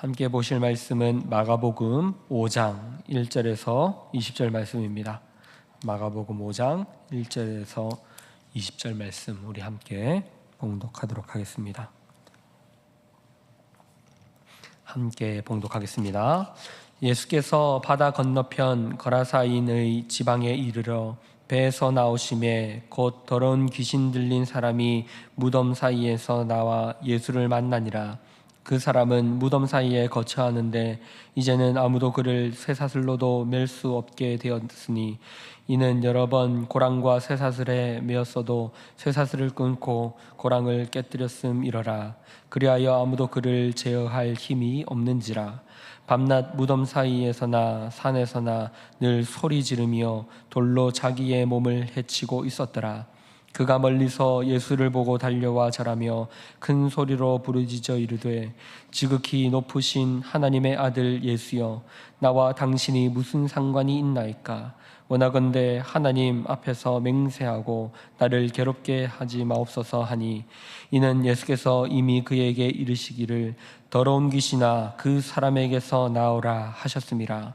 함께 보실 말씀은 마가복음 5장 1절에서 20절 말씀입니다. 마가복음 5장 1절에서 20절 말씀 우리 함께 봉독하도록 하겠습니다. 함께 봉독하겠습니다. 예수께서 바다 건너편 거라사인의 지방에 이르러 배에서 나오심에 곧 더러운 귀신 들린 사람이 무덤 사이에서 나와 예수를 만나니라. 그 사람은 무덤 사이에 거처하는데 이제는 아무도 그를 쇠사슬로도 맬 수 없게 되었으니 이는 여러 번 고랑과 쇠사슬에 매었어도 쇠사슬을 끊고 고랑을 깨뜨렸음이러라. 그리하여 아무도 그를 제어할 힘이 없는지라. 밤낮 무덤 사이에서나 산에서나 늘 소리 지르며 돌로 자기의 몸을 해치고 있었더라. 그가 멀리서 예수를 보고 달려와 절하며 큰 소리로 부르짖어 이르되 지극히 높으신 하나님의 아들 예수여, 나와 당신이 무슨 상관이 있나이까? 원하건대 하나님 앞에서 맹세하고 나를 괴롭게 하지 마옵소서 하니, 이는 예수께서 이미 그에게 이르시기를 더러운 귀신아 그 사람에게서 나오라 하셨음이라.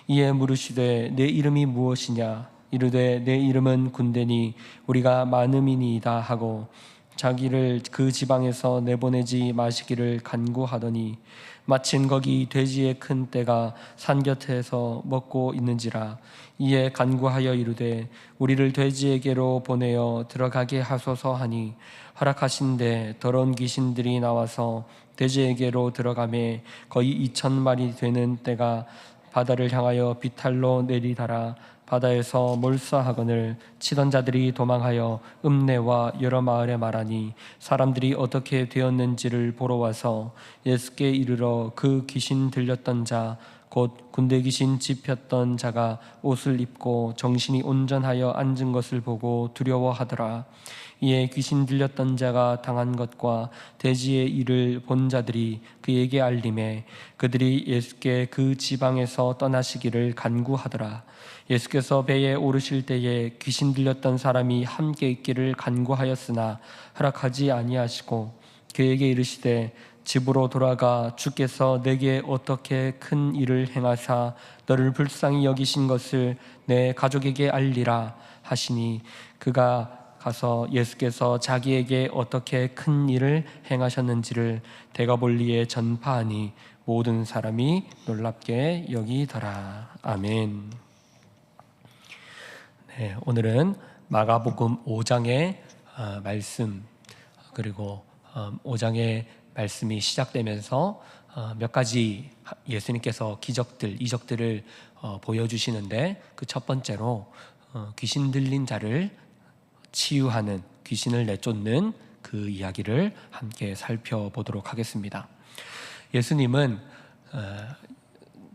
이에 물으시되 내 이름이 무엇이냐? 이르되 내 이름은 군대니 우리가 많음이니이다 하고 자기를 그 지방에서 내보내지 마시기를 간구하더니, 마침 거기 돼지의 큰 떼가 산 곁에서 먹고 있는지라. 이에 간구하여 이르되 우리를 돼지에게로 보내어 들어가게 하소서 하니, 허락하신대 더러운 귀신들이 나와서 돼지에게로 들어가매 거의 2,000마리 되는 떼가 바다를 향하여 비탈로 내리다라. 바다에서 몰수하거늘 치던 자들이 도망하여 읍내와 여러 마을에 말하니, 사람들이 어떻게 되었는지를 보러 와서 예수께 이르러 그 귀신 들렸던 자 곧 군대 귀신 집혔던 자가 옷을 입고 정신이 온전하여 앉은 것을 보고 두려워하더라. 이에 귀신 들렸던 자가 당한 것과 돼지의 일을 본 자들이 그에게 알림해 그들이 예수께 그 지방에서 떠나시기를 간구하더라. 예수께서 배에 오르실 때에 귀신 들렸던 사람이 함께 있기를 간구하였으나 허락하지 아니하시고 그에게 이르시되 집으로 돌아가 주께서 내게 어떻게 큰 일을 행하사 너를 불쌍히 여기신 것을 내 가족에게 알리라 하시니, 그가 가서 예수께서 자기에게 어떻게 큰 일을 행하셨는지를 대가볼리에 전파하니 모든 사람이 놀랍게 여기더라. 아멘. 네, 오늘은 마가복음 5장의 말씀, 그리고 5장의 말씀이 시작되면서 몇 가지 예수님께서 기적들, 이적들을 보여주시는데, 그 첫 번째로 귀신 들린 자를 치유하는, 귀신을 내쫓는 그 이야기를 함께 살펴보도록 하겠습니다. 예수님은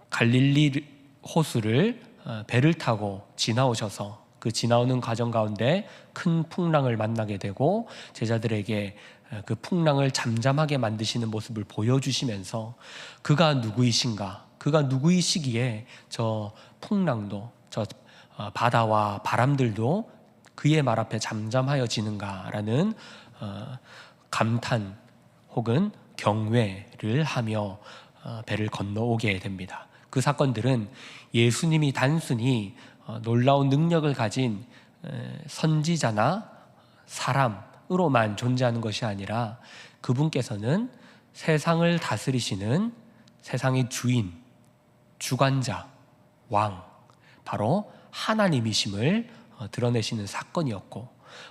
갈릴리 호수를 배를 타고 지나오셔서 그 지나오는 과정 가운데 큰 풍랑을 만나게 되고 제자들에게 그 풍랑을 잠잠하게 만드시는 모습을 보여주시면서 그가 누구이신가, 그가 누구이시기에 저 풍랑도, 저 바다와 바람들도 그의 말 앞에 잠잠하여지는가라는 감탄 혹은 경외를 하며 배를 건너오게 됩니다. 그 사건들은 예수님이 단순히 놀라운 능력을 가진 선지자나 사람으로만 존재하는 것이 아니라, 그분께서는 세상을 다스리시는 세상의 주인, 주관자, 왕, 바로 하나님이심을 드러내시는 사건이었고,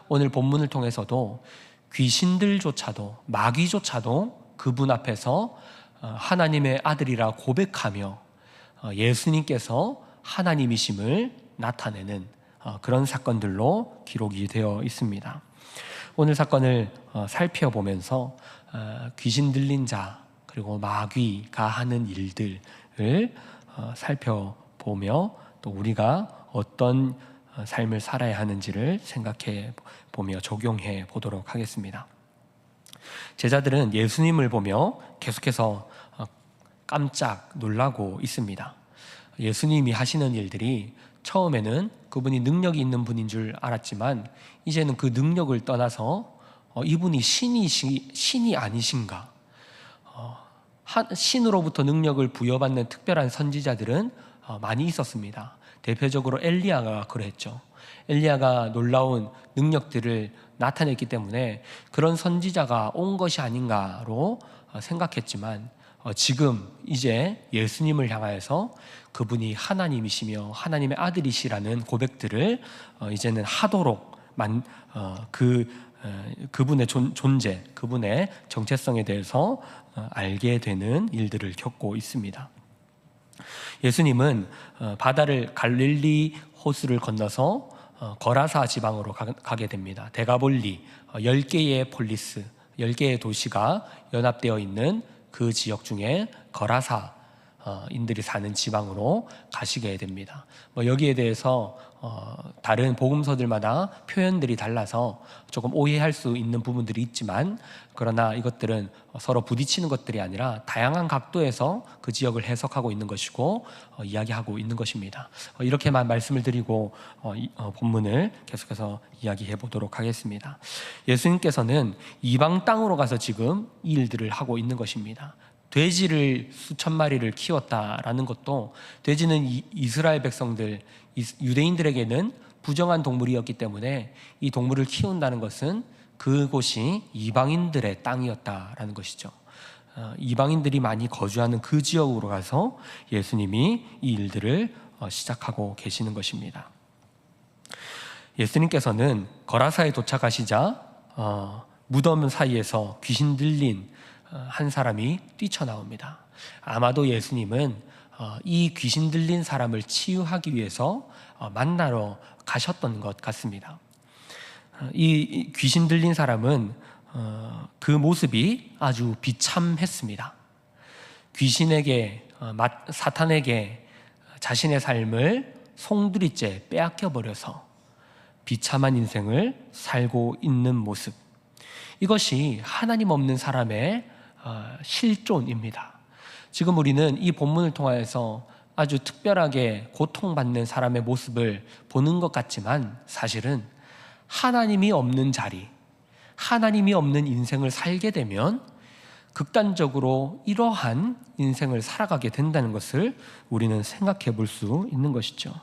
오늘 본문을 통해서도 귀신들조차도, 마귀조차도 그분 앞에서 하나님의 아들이라 고백하며 예수님께서 하나님이심을 나타내는 그런 사건들로 기록이 되어 있습니다. 오늘 사건을 살펴보면서 귀신 들린 자 그리고 마귀가 하는 일들을 살펴보며 또 우리가 어떤 삶을 살아야 하는지를 생각해 보며 적용해 보도록 하겠습니다. 제자들은 예수님을 보며 계속해서 깜짝 놀라고 있습니다. 예수님이 하시는 일들이 처음에는 그분이 능력이 있는 분인 줄 알았지만, 이제는 그 능력을 떠나서 이분이 신이 아니신가, 신으로부터 능력을 부여받는 특별한 선지자들은 많이 있었습니다. 대표적으로 엘리야가 그랬죠. 엘리야가 놀라운 능력들을 나타냈기 때문에 그런 선지자가 온 것이 아닌가로 생각했지만 지금 이제 예수님을 향하여서 그분이 하나님이시며 하나님의 아들이시라는 고백들을 이제는 하도록 그분의 존재, 그분의 정체성에 대해서 알게 되는 일들을 겪고 있습니다. 예수님은 바다를 갈릴리 호수를 건너서 거라사 지방으로 가게 됩니다. 데가볼리 10개의 폴리스, 10개의 도시가 연합되어 있는 그 지역 중에 거라사 인들이 사는 지방으로 가시게 됩니다. 여기에 대해서 다른 복음서들마다 표현들이 달라서 조금 오해할 수 있는 부분들이 있지만, 그러나 이것들은 서로 부딪히는 것들이 아니라 다양한 각도에서 그 지역을 해석하고 있는 것이고 이야기하고 있는 것입니다. 이렇게만 말씀을 드리고 본문을 계속해서 이야기해 보도록 하겠습니다. 예수님께서는 이방 땅으로 가서 지금 이 일들을 하고 있는 것입니다. 돼지를 수천 마리를 키웠다라는 것도, 돼지는 이스라엘 백성들, 유대인들에게는 부정한 동물이었기 때문에 이 동물을 키운다는 것은 그곳이 이방인들의 땅이었다라는 것이죠. 이방인들이 많이 거주하는 그 지역으로 가서 예수님이 이 일들을 시작하고 계시는 것입니다. 예수님께서는 거라사에 도착하시자 무덤 사이에서 귀신 들린 한 사람이 뛰쳐나옵니다. 아마도 예수님은 이 귀신 들린 사람을 치유하기 위해서 만나러 가셨던 것 같습니다. 이 귀신 들린 사람은 그 모습이 아주 비참했습니다. 귀신에게, 사탄에게 자신의 삶을 송두리째 빼앗겨 버려서 비참한 인생을 살고 있는 모습, 이것이 하나님 없는 사람의 실존입니다. 지금 우리는 이 본문을 통하여서 아주 특별하게 고통받는 사람의 모습을 보는 것 같지만, 사실은 하나님이 없는 자리, 하나님이 없는 인생을 살게 되면 극단적으로 이러한 인생을 살아가게 된다는 것을 우리는 생각해 볼 수 있는 것이죠.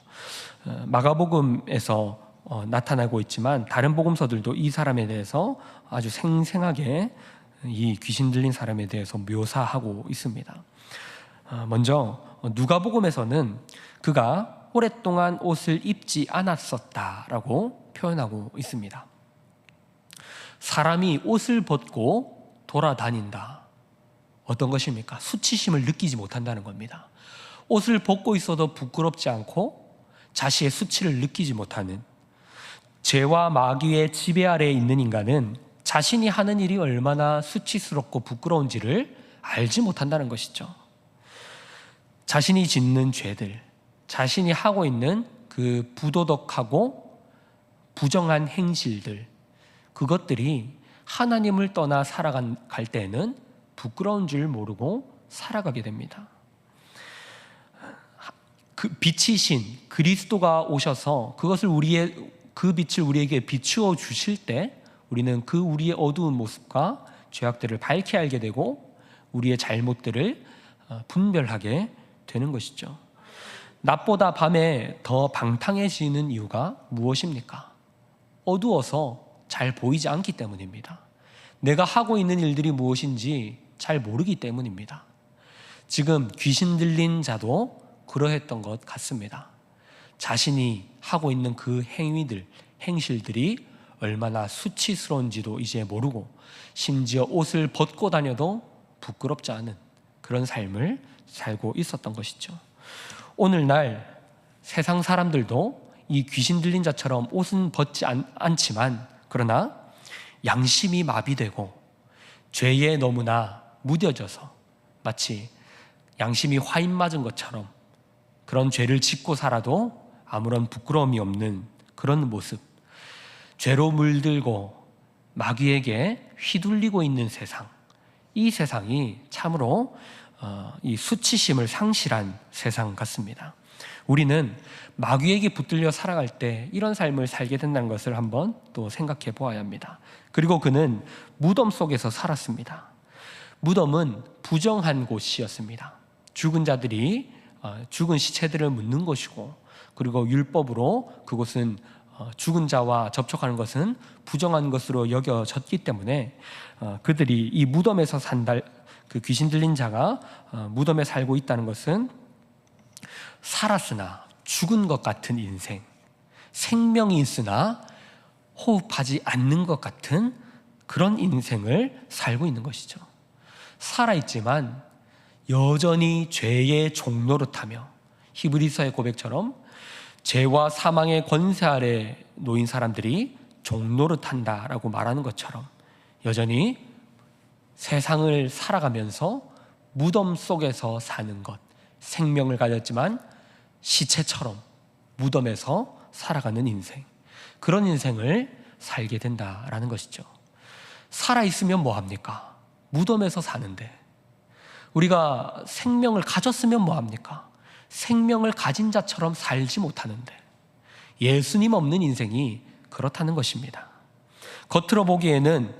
마가복음에서 나타나고 있지만 다른 복음서들도 이 사람에 대해서 아주 생생하게 이 귀신 들린 사람에 대해서 묘사하고 있습니다. 먼저 누가복음에서는 그가 오랫동안 옷을 입지 않았었다라고 표현하고 있습니다. 사람이 옷을 벗고 돌아다닌다. 어떤 것입니까? 수치심을 느끼지 못한다는 겁니다. 옷을 벗고 있어도 부끄럽지 않고 자신의 수치를 느끼지 못하는, 죄와 마귀의 지배 아래에 있는 인간은 자신이 하는 일이 얼마나 수치스럽고 부끄러운지를 알지 못한다는 것이죠. 자신이 짓는 죄들, 자신이 하고 있는 그 부도덕하고 부정한 행실들, 그것들이 하나님을 떠나 살아갈 때에는 부끄러운 줄 모르고 살아가게 됩니다. 그 빛이신 그리스도가 오셔서 그것을 그 빛을 우리에게 비추어 주실 때 우리는 그 우리의 어두운 모습과 죄악들을 밝히 알게 되고 우리의 잘못들을 분별하게 되는 것이죠. 낮보다 밤에 더 방탕해지는 이유가 무엇입니까? 어두워서 잘 보이지 않기 때문입니다. 내가 하고 있는 일들이 무엇인지 잘 모르기 때문입니다. 지금 귀신 들린 자도 그러했던 것 같습니다. 자신이 하고 있는 그 행실들이 얼마나 수치스러운지도 이제 모르고, 심지어 옷을 벗고 다녀도 부끄럽지 않은 그런 삶을 살고 있었던 것이죠. 오늘날 세상 사람들도 이 귀신 들린 자처럼 옷은 벗지 않지만, 그러나 양심이 마비되고 죄에 너무나 무뎌져서 마치 양심이 화인 맞은 것처럼 그런 죄를 짓고 살아도 아무런 부끄러움이 없는 그런 모습, 죄로 물들고 마귀에게 휘둘리고 있는 세상, 이 세상이 참으로 이 수치심을 상실한 세상 같습니다. 우리는 마귀에게 붙들려 살아갈 때 이런 삶을 살게 된다는 것을 한번 또 생각해 보아야 합니다. 그리고 그는 무덤 속에서 살았습니다. 무덤은 부정한 곳이었습니다. 죽은 자들이 죽은 시체들을 묻는 곳이고, 그리고 율법으로 그곳은 죽은 자와 접촉하는 것은 부정한 것으로 여겨졌기 때문에 그들이 이 무덤에서 산다, 그 귀신 들린 자가 무덤에 살고 있다는 것은 살았으나 죽은 것 같은 인생, 생명이 있으나 호흡하지 않는 것 같은 그런 인생을 살고 있는 것이죠. 살아있지만 여전히 죄의 종노릇하며, 히브리서의 고백처럼 죄와 사망의 권세 아래 놓인 사람들이 종노릇한다라고 말하는 것처럼 여전히 세상을 살아가면서 무덤 속에서 사는 것, 생명을 가졌지만 시체처럼 무덤에서 살아가는 인생, 그런 인생을 살게 된다라는 것이죠. 살아있으면 뭐합니까? 무덤에서 사는데. 우리가 생명을 가졌으면 뭐합니까? 생명을 가진 자처럼 살지 못하는데. 예수님 없는 인생이 그렇다는 것입니다. 겉으로 보기에는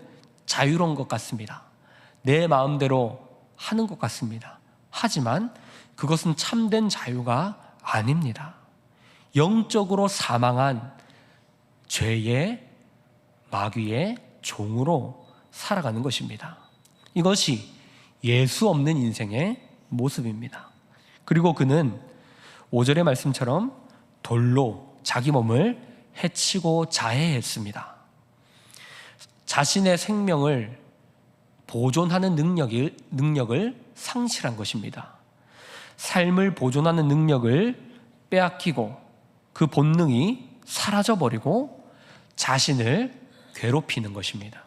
자유로운 것 같습니다. 내 마음대로 하는 것 같습니다. 하지만 그것은 참된 자유가 아닙니다. 영적으로 사망한 죄의 마귀의 종으로 살아가는 것입니다. 이것이 예수 없는 인생의 모습입니다. 그리고 그는 5절의 말씀처럼 돌로 자기 몸을 해치고 자해했습니다. 자신의 생명을 보존하는 능력을 상실한 것입니다. 삶을 보존하는 능력을 빼앗기고 그 본능이 사라져버리고 자신을 괴롭히는 것입니다.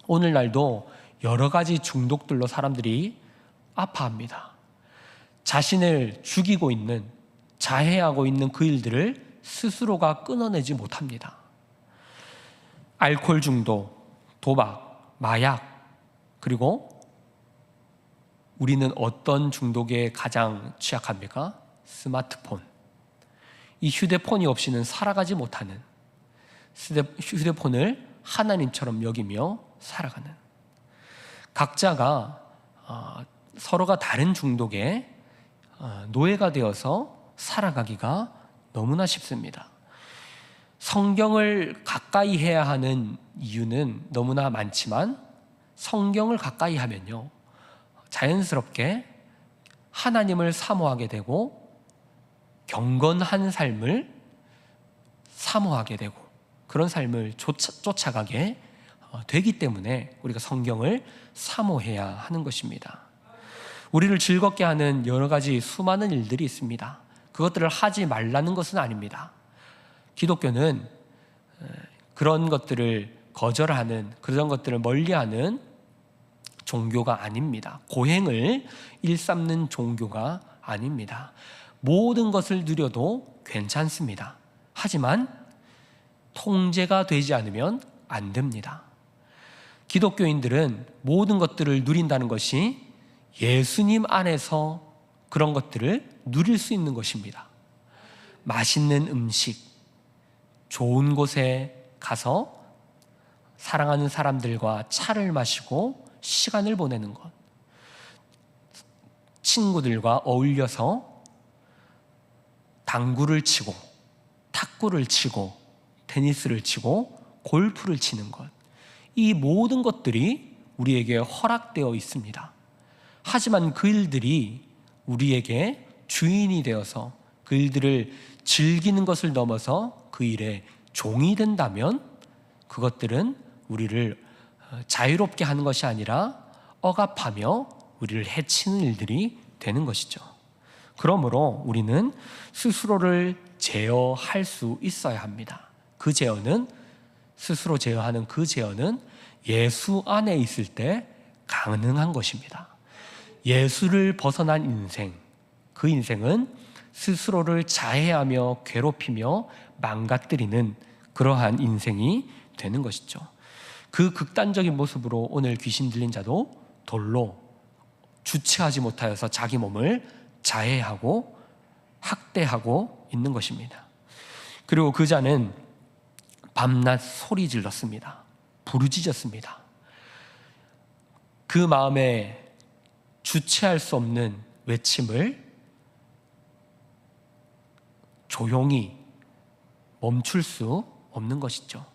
오늘날도 여러 가지 중독들로 사람들이 아파합니다. 자신을 죽이고 있는, 자해하고 있는 그 일들을 스스로가 끊어내지 못합니다. 알코올 중독, 도박, 마약, 그리고 우리는 어떤 중독에 가장 취약합니까? 스마트폰. 이 휴대폰이 없이는 살아가지 못하는, 휴대폰을 하나님처럼 여기며 살아가는, 각자가 서로가 다른 중독에 노예가 되어서 살아가기가 너무나 쉽습니다. 성경을 가까이 해야 하는 이유는 너무나 많지만 성경을 가까이 하면요, 자연스럽게 하나님을 사모하게 되고 경건한 삶을 사모하게 되고 그런 삶을 쫓아가게 되기 때문에 우리가 성경을 사모해야 하는 것입니다. 우리를 즐겁게 하는 여러 가지 수많은 일들이 있습니다. 그것들을 하지 말라는 것은 아닙니다. 기독교는 그런 것들을 거절하는, 그런 것들을 멀리하는 종교가 아닙니다. 고행을 일삼는 종교가 아닙니다. 모든 것을 누려도 괜찮습니다. 하지만 통제가 되지 않으면 안 됩니다. 기독교인들은 모든 것들을 누린다는 것이 예수님 안에서 그런 것들을 누릴 수 있는 것입니다. 맛있는 음식, 좋은 곳에 가서 사랑하는 사람들과 차를 마시고 시간을 보내는 것, 친구들과 어울려서 당구를 치고 탁구를 치고 테니스를 치고 골프를 치는 것, 이 모든 것들이 우리에게 허락되어 있습니다. 하지만 그 일들이 우리에게 주인이 되어서 그 일들을 즐기는 것을 넘어서 그 일에 종이 된다면 그것들은 우리를 자유롭게 하는 것이 아니라 억압하며 우리를 해치는 일들이 되는 것이죠. 그러므로 우리는 스스로를 제어할 수 있어야 합니다. 그 제어는, 스스로 제어하는 그 제어는 예수 안에 있을 때 가능한 것입니다. 예수를 벗어난 인생, 그 인생은 스스로를 자해하며 괴롭히며 망가뜨리는 그러한 인생이 되는 것이죠. 그 극단적인 모습으로 오늘 귀신 들린 자도 돌로 주체하지 못하여서 자기 몸을 자해하고 학대하고 있는 것입니다. 그리고 그 자는 밤낮 소리 질렀습니다. 부르짖었습니다. 그 마음에 주체할 수 없는 외침을 조용히 멈출 수 없는 것이죠.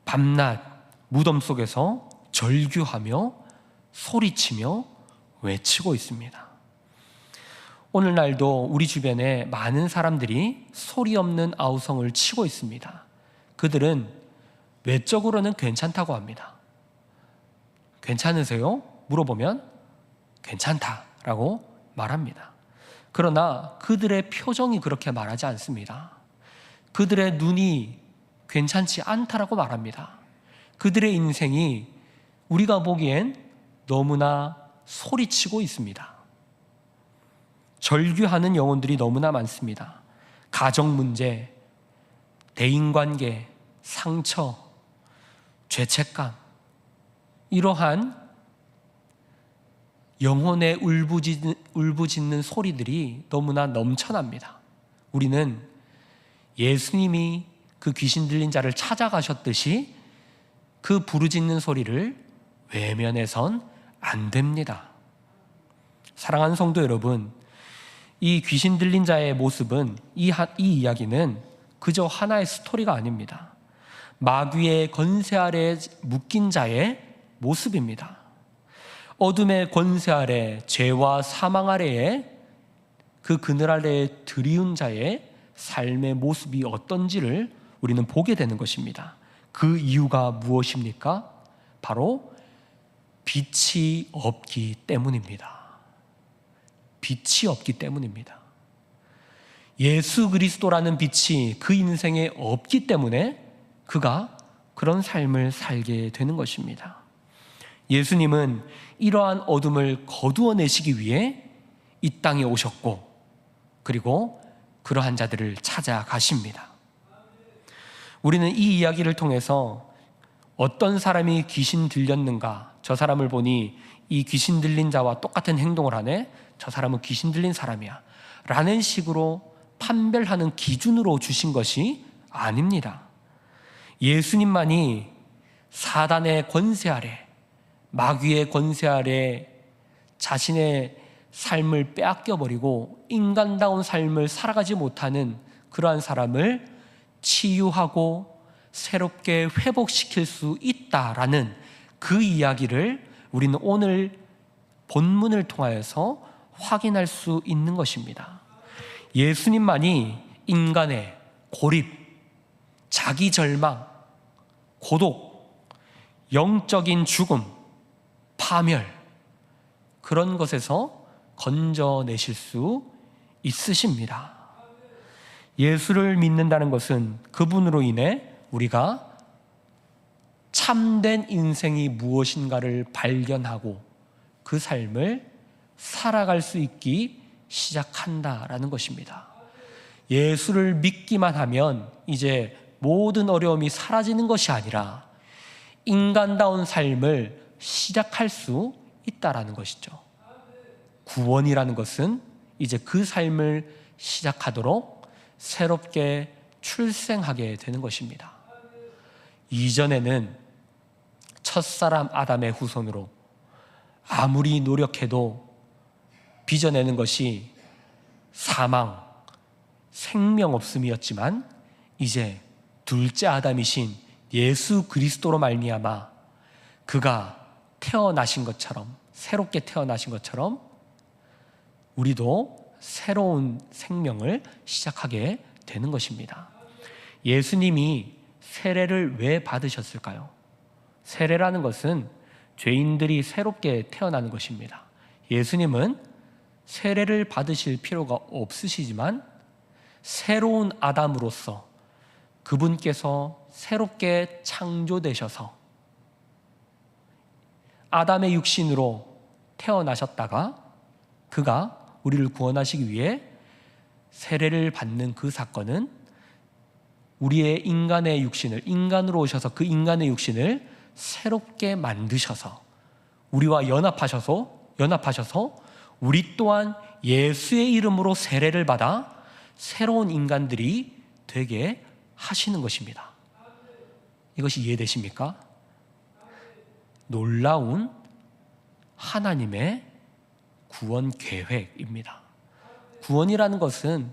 밤낮 무덤 속에서 절규하며 소리치며 외치고 있습니다. 오늘날도 우리 주변에 많은 사람들이 소리 없는 아우성을 치고 있습니다. 그들은 외적으로는 괜찮다고 합니다. 괜찮으세요? 물어보면 괜찮다라고 말합니다. 그러나 그들의 표정이 그렇게 말하지 않습니다. 그들의 눈이 괜찮지 않다라고 말합니다. 그들의 인생이 우리가 보기엔 너무나 소리치고 있습니다. 절규하는 영혼들이 너무나 많습니다. 가정 문제, 대인관계, 상처, 죄책감, 이러한 영혼에 울부짖는 소리들이 너무나 넘쳐납니다. 우리는 예수님이 그 귀신 들린 자를 찾아가셨듯이 그 부르짖는 소리를 외면해선 안 됩니다. 사랑하는 성도 여러분, 이 귀신 들린 자의 모습은 이 이야기는 그저 하나의 스토리가 아닙니다. 마귀의 권세 아래 묶인 자의 모습입니다. 어둠의 권세 아래, 죄와 사망 아래에 그 그늘 아래에 들이운 자의 삶의 모습이 어떤지를 우리는 보게 되는 것입니다. 그 이유가 무엇입니까? 바로 빛이 없기 때문입니다. 빛이 없기 때문입니다. 예수 그리스도라는 빛이 그 인생에 없기 때문에 그가 그런 삶을 살게 되는 것입니다. 예수님은 이러한 어둠을 거두어내시기 위해 이 땅에 오셨고, 그리고 그러한 자들을 찾아가십니다. 우리는 이 이야기를 통해서 어떤 사람이 귀신 들렸는가, 저 사람을 보니 이 귀신 들린 자와 똑같은 행동을 하네, 저 사람은 귀신 들린 사람이야 라는 식으로 판별하는 기준으로 주신 것이 아닙니다. 예수님만이 사단의 권세 아래, 마귀의 권세 아래 자신의 삶을 빼앗겨버리고 인간다운 삶을 살아가지 못하는 그러한 사람을 치유하고 새롭게 회복시킬 수 있다라는 그 이야기를 우리는 오늘 본문을 통하여서 확인할 수 있는 것입니다. 예수님만이 인간의 고립, 자기 절망, 고독, 영적인 죽음, 파멸, 그런 것에서 건져내실 수 있으십니다. 예수를 믿는다는 것은 그분으로 인해 우리가 참된 인생이 무엇인가를 발견하고 그 삶을 살아갈 수 있기 시작한다라는 것입니다. 예수를 믿기만 하면 이제 모든 어려움이 사라지는 것이 아니라 인간다운 삶을 시작할 수 있다라는 것이죠. 구원이라는 것은 이제 그 삶을 시작하도록 새롭게 출생하게 되는 것입니다. 이전에는 첫사람 아담의 후손으로 아무리 노력해도 빚어내는 것이 사망, 생명 없음이었지만 이제 둘째 아담이신 예수 그리스도로 말미암아 그가 태어나신 것처럼, 새롭게 태어나신 것처럼 우리도 새로운 생명을 시작하게 되는 것입니다. 예수님이 세례를 왜 받으셨을까요? 세례라는 것은 죄인들이 새롭게 태어나는 것입니다. 예수님은 세례를 받으실 필요가 없으시지만 새로운 아담으로서 그분께서 새롭게 창조되셔서 아담의 육신으로 태어나셨다가 그가 우리를 구원하시기 위해 세례를 받는 그 사건은 우리의 인간의 육신을, 인간으로 오셔서 그 인간의 육신을 새롭게 만드셔서 우리와 연합하셔서 우리 또한 예수의 이름으로 세례를 받아 새로운 인간들이 되게 하시는 것입니다. 이것이 이해되십니까? 놀라운 하나님의 구원 계획입니다. 구원이라는 것은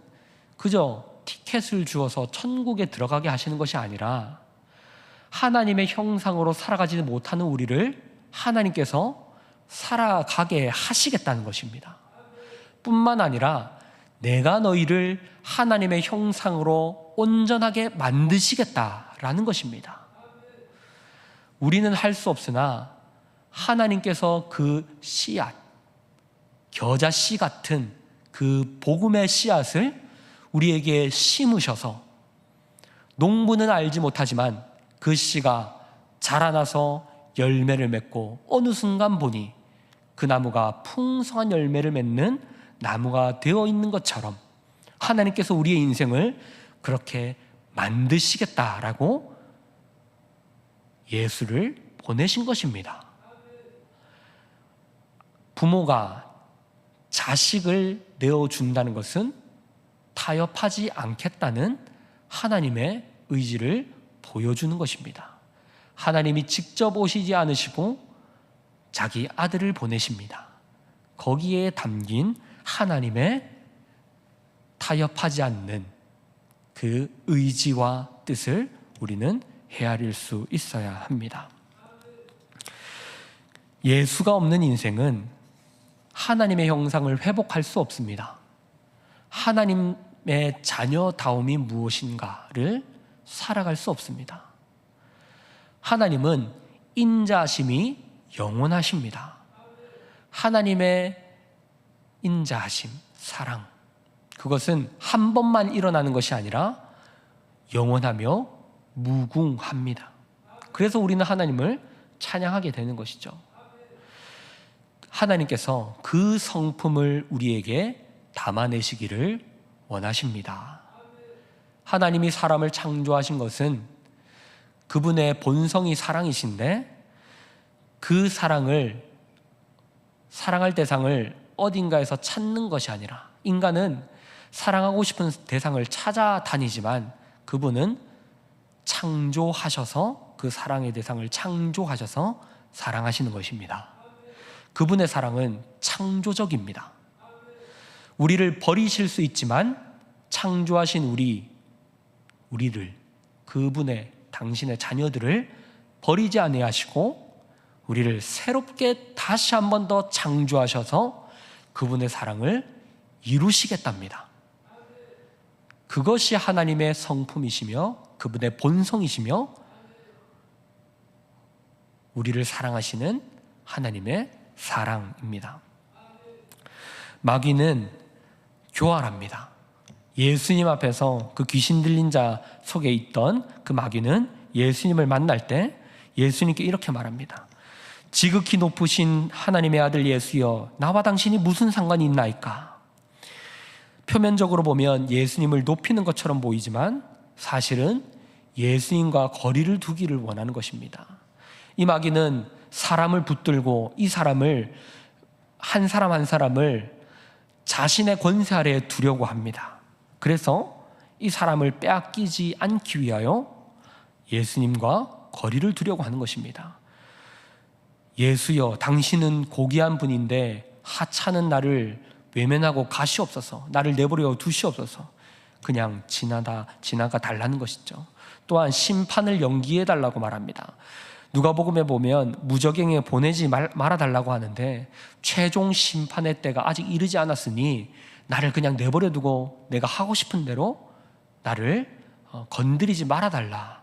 그저 티켓을 주어서 천국에 들어가게 하시는 것이 아니라 하나님의 형상으로 살아가지 못하는 우리를 하나님께서 살아가게 하시겠다는 것입니다. 뿐만 아니라 내가 너희를 하나님의 형상으로 온전하게 만드시겠다라는 것입니다. 우리는 할 수 없으나 하나님께서 그 씨앗, 겨자씨 같은 그 복음의 씨앗을 우리에게 심으셔서 농부는 알지 못하지만 그 씨가 자라나서 열매를 맺고 어느 순간 보니 그 나무가 풍성한 열매를 맺는 나무가 되어 있는 것처럼 하나님께서 우리의 인생을 그렇게 만드시겠다라고 예수를 보내신 것입니다. 부모가 자식을 내어준다는 것은 타협하지 않겠다는 하나님의 의지를 보여주는 것입니다. 하나님이 직접 오시지 않으시고 자기 아들을 보내십니다. 거기에 담긴 하나님의 타협하지 않는 그 의지와 뜻을 우리는 헤아릴 수 있어야 합니다. 예수가 없는 인생은 하나님의 형상을 회복할 수 없습니다. 하나님의 자녀다움이 무엇인가를 살아갈 수 없습니다. 하나님은 인자하심이 영원하십니다. 하나님의 인자하심, 사랑, 그것은 한 번만 일어나는 것이 아니라 영원하며 무궁합니다. 그래서 우리는 하나님을 찬양하게 되는 것이죠. 하나님께서 그 성품을 우리에게 담아내시기를 원하십니다. 하나님이 사람을 창조하신 것은 그분의 본성이 사랑이신데 그 사랑할 대상을 어딘가에서 찾는 것이 아니라 인간은 사랑하고 싶은 대상을 찾아다니지만 그분은 창조하셔서 그 사랑의 대상을 창조하셔서 사랑하시는 것입니다. 그분의 사랑은 창조적입니다. 우리를 버리실 수 있지만 창조하신 우리를 그분의 당신의 자녀들을 버리지 아니하시고 우리를 새롭게 다시 한 번 더 창조하셔서 그분의 사랑을 이루시겠답니다. 그것이 하나님의 성품이시며 그분의 본성이시며 우리를 사랑하시는 하나님의 사랑입니다. 마귀는 교활합니다. 예수님 앞에서 그 귀신 들린 자 속에 있던 그 마귀는 예수님을 만날 때 예수님께 이렇게 말합니다. 지극히 높으신 하나님의 아들 예수여, 나와 당신이 무슨 상관이 있나이까? 표면적으로 보면 예수님을 높이는 것처럼 보이지만 사실은 예수님과 거리를 두기를 원하는 것입니다. 이 마귀는 사람을 붙들고 이 사람을 한 사람을 자신의 권세 아래에 두려고 합니다. 그래서 이 사람을 빼앗기지 않기 위하여 예수님과 거리를 두려고 하는 것입니다. 예수여, 당신은 고귀한 분인데 하찮은 나를 외면하고 가시옵소서, 나를 내버려 두시옵소서. 그냥 지나가 달라는 것이죠. 또한 심판을 연기해 달라고 말합니다. 누가복음에 보면 무저갱에 보내지 말아달라고 하는데 최종 심판의 때가 아직 이르지 않았으니 나를 그냥 내버려 두고 내가 하고 싶은 대로 나를 건드리지 말아달라.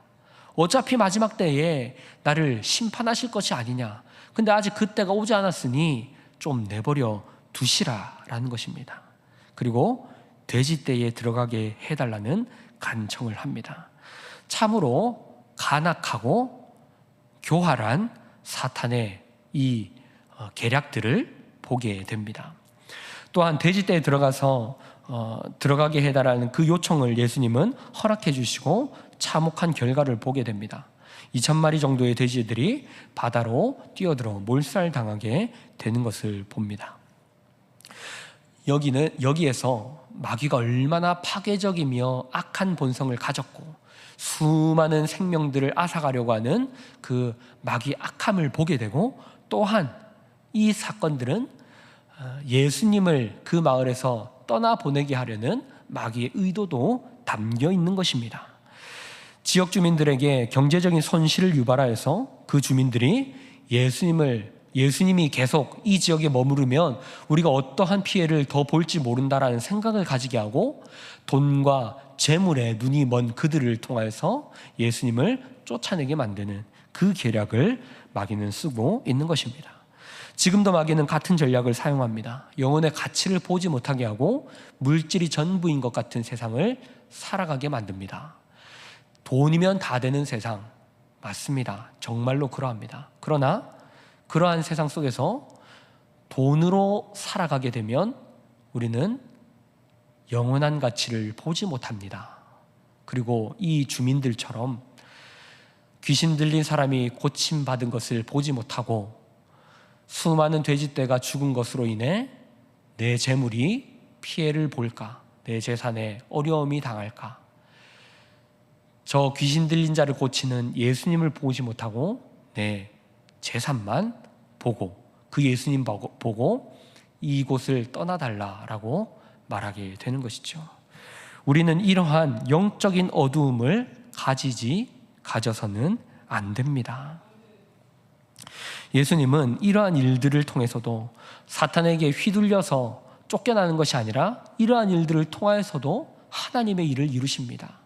어차피 마지막 때에 나를 심판하실 것이 아니냐. 근데 아직 그때가 오지 않았으니 좀 내버려 두시라라는 것입니다. 그리고 돼지떼에 들어가게 해달라는 간청을 합니다. 참으로 간악하고 교활한 사탄의 이 계략들을 보게 됩니다. 또한 돼지떼에 들어가게 해달라는 그 요청을 예수님은 허락해 주시고 참혹한 결과를 보게 됩니다. 2,000마리 정도의 돼지들이 바다로 뛰어들어 몰살당하게 되는 것을 봅니다. 여기에서 마귀가 얼마나 파괴적이며 악한 본성을 가졌고 수많은 생명들을 앗아가려고 하는 그 마귀 악함을 보게 되고 또한 이 사건들은 예수님을 그 마을에서 떠나보내게 하려는 마귀의 의도도 담겨 있는 것입니다. 지역 주민들에게 경제적인 손실을 유발하여서 그 주민들이 예수님이 계속 이 지역에 머무르면 우리가 어떠한 피해를 더 볼지 모른다라는 생각을 가지게 하고 돈과 재물에 눈이 먼 그들을 통하여서 예수님을 쫓아내게 만드는 그 계략을 마귀는 쓰고 있는 것입니다. 지금도 마귀는 같은 전략을 사용합니다. 영혼의 가치를 보지 못하게 하고 물질이 전부인 것 같은 세상을 살아가게 만듭니다. 돈이면 다 되는 세상, 맞습니다. 정말로 그러합니다. 그러나 그러한 세상 속에서 돈으로 살아가게 되면 우리는 영원한 가치를 보지 못합니다. 그리고 이 주민들처럼 귀신 들린 사람이 고침받은 것을 보지 못하고 수많은 돼지떼가 죽은 것으로 인해 내 재물이 피해를 볼까, 내 재산에 어려움이 당할까, 저 귀신 들린 자를 고치는 예수님을 보지 못하고 내 재산만 보고 그 예수님 보고 이곳을 떠나달라라고 말하게 되는 것이죠. 우리는 이러한 영적인 어두움을 가져서는 안 됩니다. 예수님은 이러한 일들을 통해서도 사탄에게 휘둘려서 쫓겨나는 것이 아니라 이러한 일들을 통하여서도 하나님의 일을 이루십니다.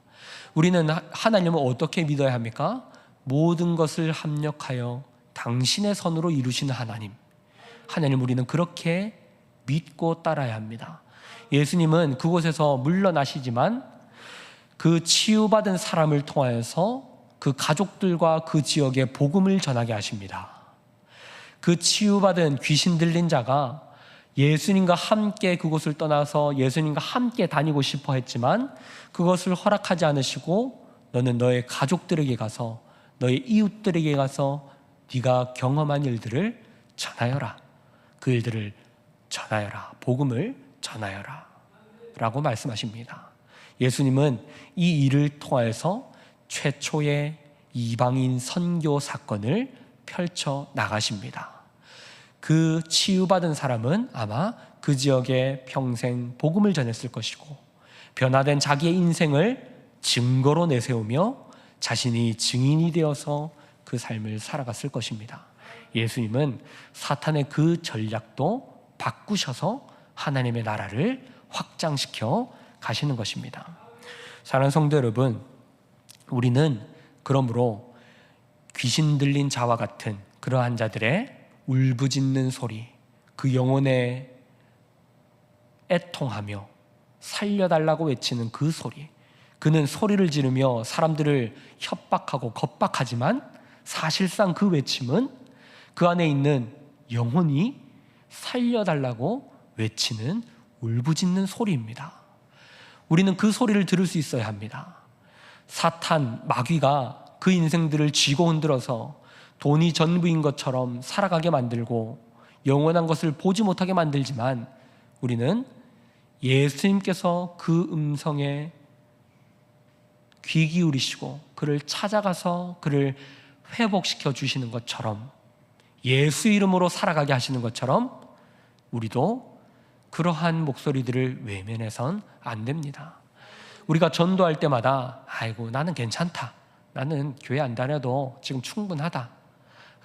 우리는 하나님을 어떻게 믿어야 합니까? 모든 것을 합력하여 당신의 선으로 이루시는 하나님 우리는 그렇게 믿고 따라야 합니다. 예수님은 그곳에서 물러나시지만 그 치유받은 사람을 통하여서 그 가족들과 그 지역에 복음을 전하게 하십니다. 그 치유받은 귀신 들린 자가 예수님과 함께 그곳을 떠나서 예수님과 함께 다니고 싶어 했지만 그것을 허락하지 않으시고 너는 너의 가족들에게 가서 너의 이웃들에게 가서 네가 경험한 일들을 전하여라. 그 일들을 전하여라. 복음을 전하여라 라고 말씀하십니다. 예수님은 이 일을 통해서 최초의 이방인 선교 사건을 펼쳐 나가십니다. 그 치유받은 사람은 아마 그 지역에 평생 복음을 전했을 것이고 변화된 자기의 인생을 증거로 내세우며 자신이 증인이 되어서 그 삶을 살아갔을 것입니다. 예수님은 사탄의 그 전략도 바꾸셔서 하나님의 나라를 확장시켜 가시는 것입니다. 사랑하는 성도 여러분, 우리는 그러므로 귀신 들린 자와 같은 그러한 자들의 울부짖는 소리, 그 영혼에 애통하며 살려달라고 외치는 그 소리, 그는 소리를 지르며 사람들을 협박하고 겁박하지만 사실상 그 외침은 그 안에 있는 영혼이 살려달라고 외치는 울부짖는 소리입니다. 우리는 그 소리를 들을 수 있어야 합니다. 사탄, 마귀가 그 인생들을 쥐고 흔들어서 돈이 전부인 것처럼 살아가게 만들고 영원한 것을 보지 못하게 만들지만 우리는 예수님께서 그 음성에 귀 기울이시고 그를 찾아가서 그를 회복시켜 주시는 것처럼 예수 이름으로 살아가게 하시는 것처럼 우리도 그러한 목소리들을 외면해선 안 됩니다. 우리가 전도할 때마다 아이고 나는 괜찮다, 나는 교회 안 다녀도 지금 충분하다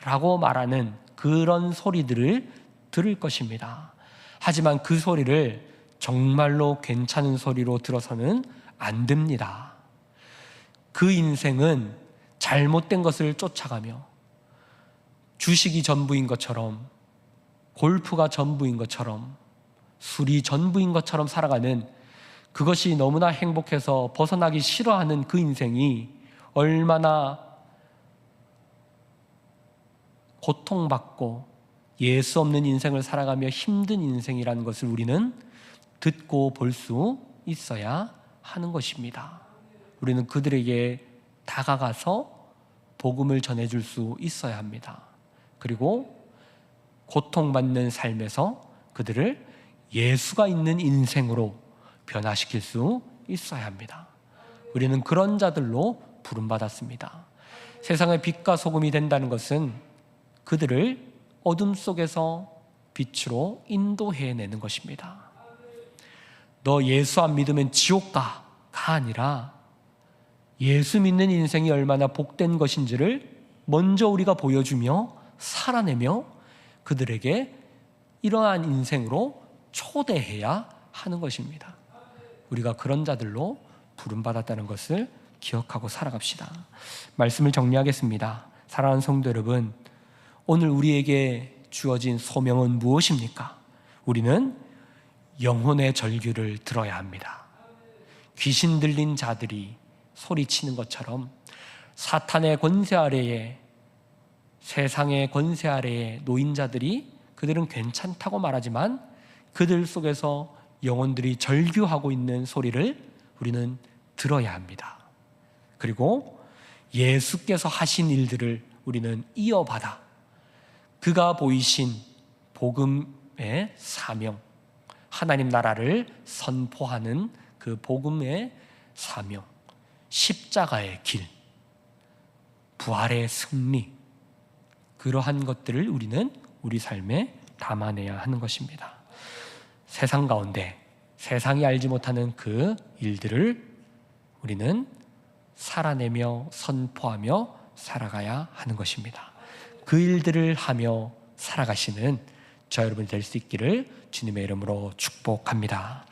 라고 말하는 그런 소리들을 들을 것입니다. 하지만 그 소리를 정말로 괜찮은 소리로 들어서는 안 됩니다. 그 인생은 잘못된 것을 쫓아가며 주식이 전부인 것처럼, 골프가 전부인 것처럼, 술이 전부인 것처럼 살아가는, 그것이 너무나 행복해서 벗어나기 싫어하는 그 인생이 얼마나 고통받고 예수 없는 인생을 살아가며 힘든 인생이라는 것을 우리는 듣고 볼 수 있어야 하는 것입니다. 우리는 그들에게 다가가서 복음을 전해줄 수 있어야 합니다. 그리고 고통받는 삶에서 그들을 예수가 있는 인생으로 변화시킬 수 있어야 합니다. 우리는 그런 자들로 부름받았습니다. 세상의 빛과 소금이 된다는 것은 그들을 어둠 속에서 빛으로 인도해내는 것입니다. 너 예수 안 믿으면 지옥 가가 아니라 예수 믿는 인생이 얼마나 복된 것인지를 먼저 우리가 보여주며 살아내며 그들에게 이러한 인생으로 초대해야 하는 것입니다. 우리가 그런 자들로 부름받았다는 것을 기억하고 살아갑시다. 말씀을 정리하겠습니다. 사랑하는 성도 여러분, 오늘 우리에게 주어진 소명은 무엇입니까? 우리는 영혼의 절규를 들어야 합니다. 귀신 들린 자들이 소리치는 것처럼 사탄의 권세 아래에, 세상의 권세 아래에 놓인 자들이, 그들은 괜찮다고 말하지만 그들 속에서 영혼들이 절규하고 있는 소리를 우리는 들어야 합니다. 그리고 예수께서 하신 일들을 우리는 이어받아 그가 보이신 복음의 사명, 하나님 나라를 선포하는 그 복음의 사명, 십자가의 길, 부활의 승리, 그러한 것들을 우리는 우리 삶에 담아내야 하는 것입니다. 세상 가운데 세상이 알지 못하는 그 일들을 우리는 살아내며 선포하며 살아가야 하는 것입니다. 그 일들을 하며 살아가시는 저 여러분이 될 수 있기를 주님의 이름으로 축복합니다.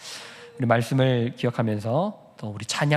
우리 말씀을 기억하면서 또 우리 찬양